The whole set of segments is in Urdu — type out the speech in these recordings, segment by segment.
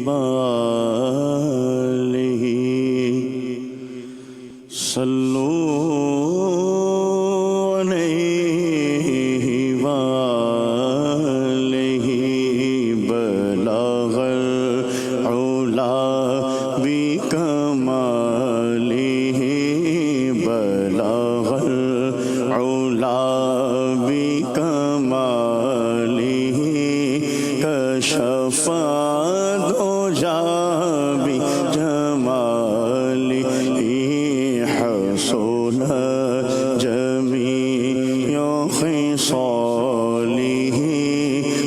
وآلہ صلوا علیہ وآلہ بلغ العلا بکمالہ بلغ العلا بکمالہ کشف الدجی بجمالہ حسن جمیع خصالہ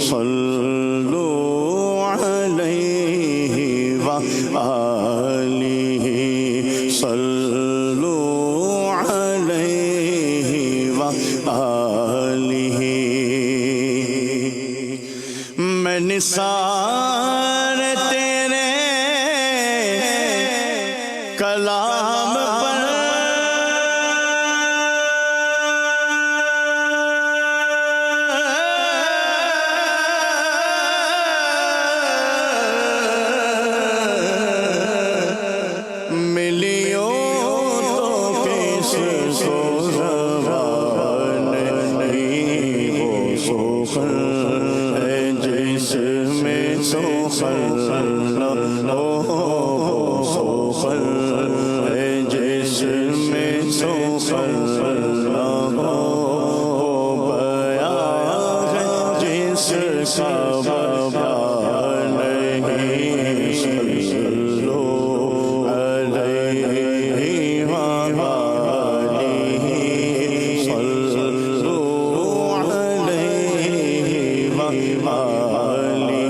صلوا علیہ وآلہ صلوا علیہ وآلہ میں نثار تیرے کلام پر ملیوں تو کس کو زبان نہیں وہ سخن ہے جس میں سخن ہو سخن ہے جس میں سخن ہو بیان ہے جس کا بیان نہیں صلوا علیہ وآلہ صلوا علیہ وآلہ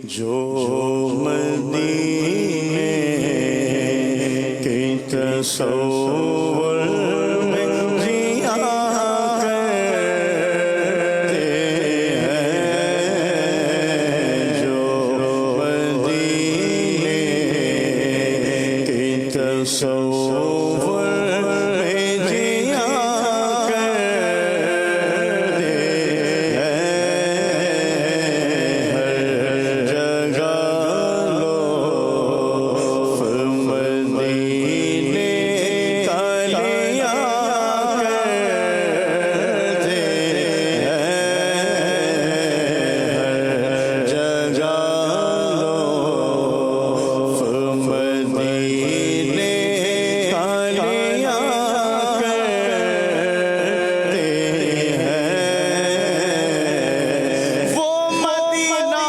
جو مدینے کے تصور میں جیا کرتے ہیں جو مدینے کے تصور میں جیا کرتے ہیں ہر جگہ لوف مدینے کا لیا کرتے ہیں ہر جگہ لوف مدینے کا لیا کرتے ہیں وہ مدینہ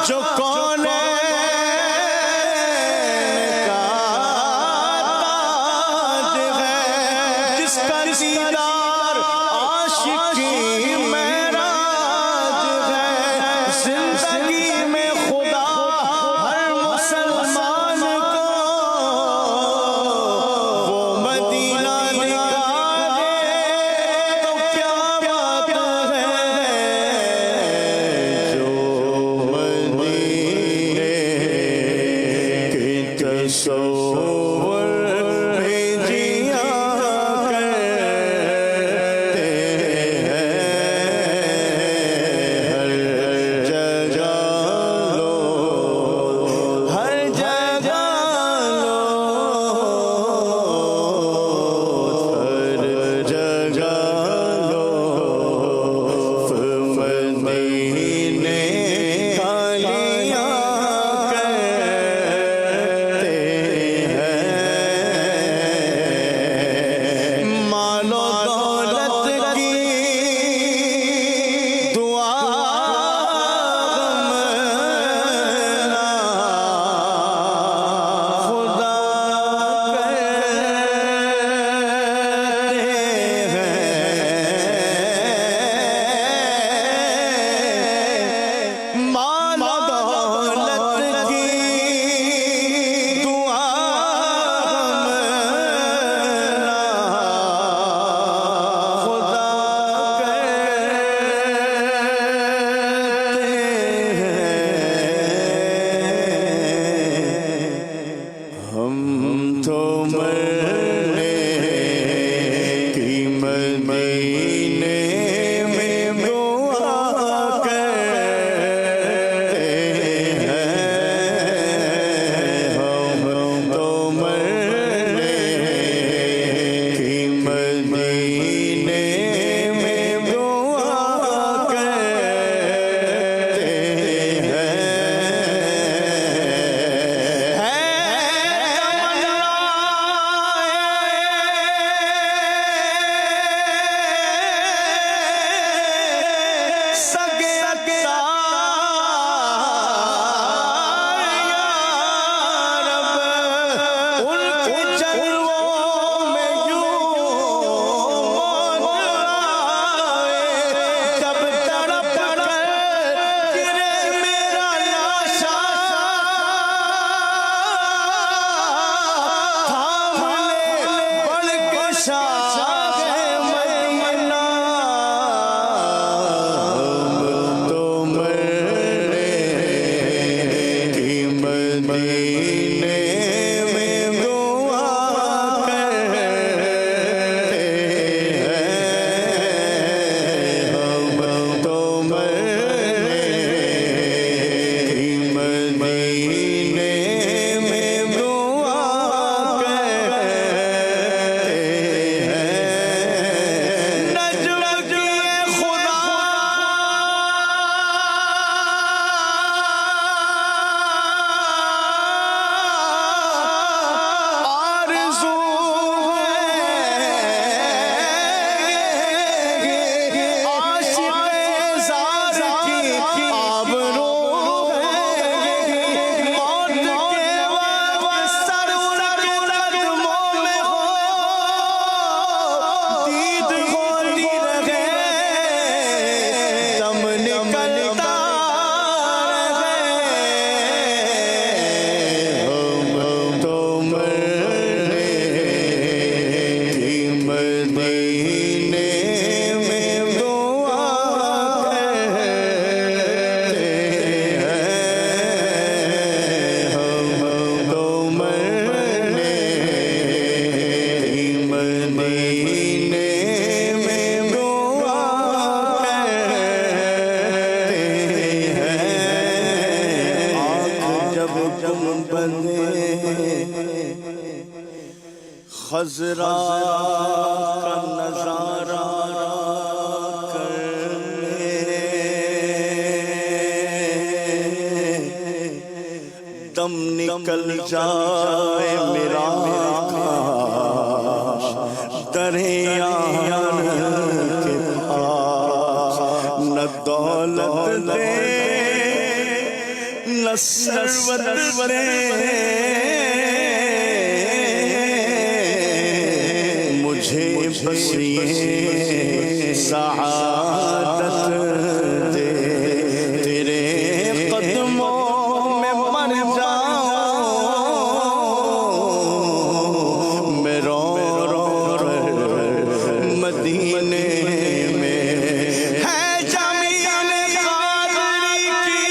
جو کونین کا تاج ہے جس کا دیدار عاشقی معراج ہے زندگی میں خدا ہر مسلمان کو وہ مدینہ دکھا دے تو کیا بات ہے جو مدینے کے تصور میں جیا کرتے ہیں ہر جگہ لو ہر جگہ لو ہر جگہ لو مدینے کا لیا کرتے ہیں تو مرنے کی مدینے میں دعا کرتے ہیں، ہم تو مرنے کی مدینے میں دعا کرتے ہیں۔ خضرا کا نظارہ کر لے، دم نکل جائے میرا کاش دریا کے پاس، نہ دولت دے نہ ثروت دے، بس یہ سعادت دے، تیرے قدموں میں مر جاؤں میں رو رو مدینے میں۔ ہے جمیل قادری کی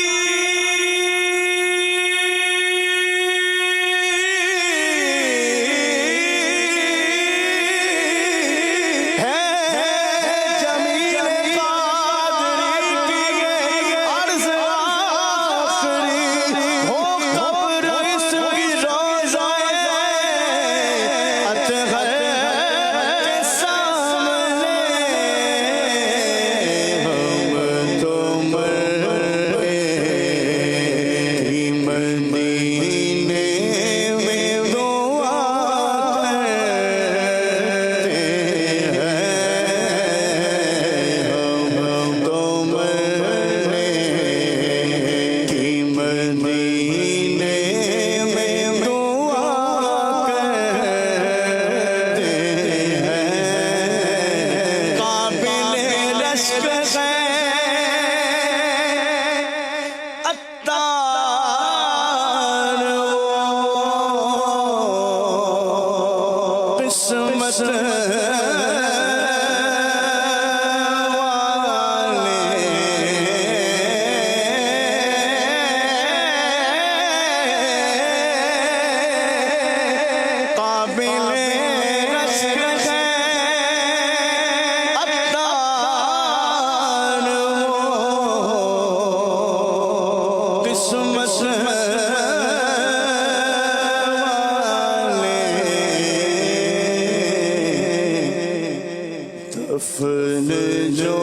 جو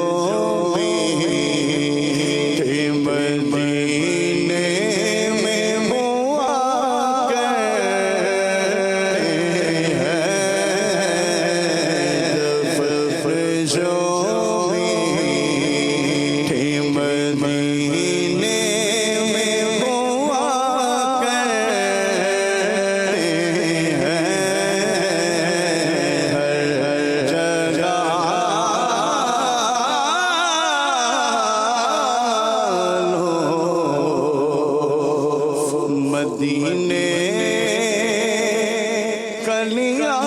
میٹھے مدینے میں ہوا کرتے ہیں، دف جو میٹھے مدینے میں ہوا کرتے ہیں، ہر جگہ مدینے کلیاں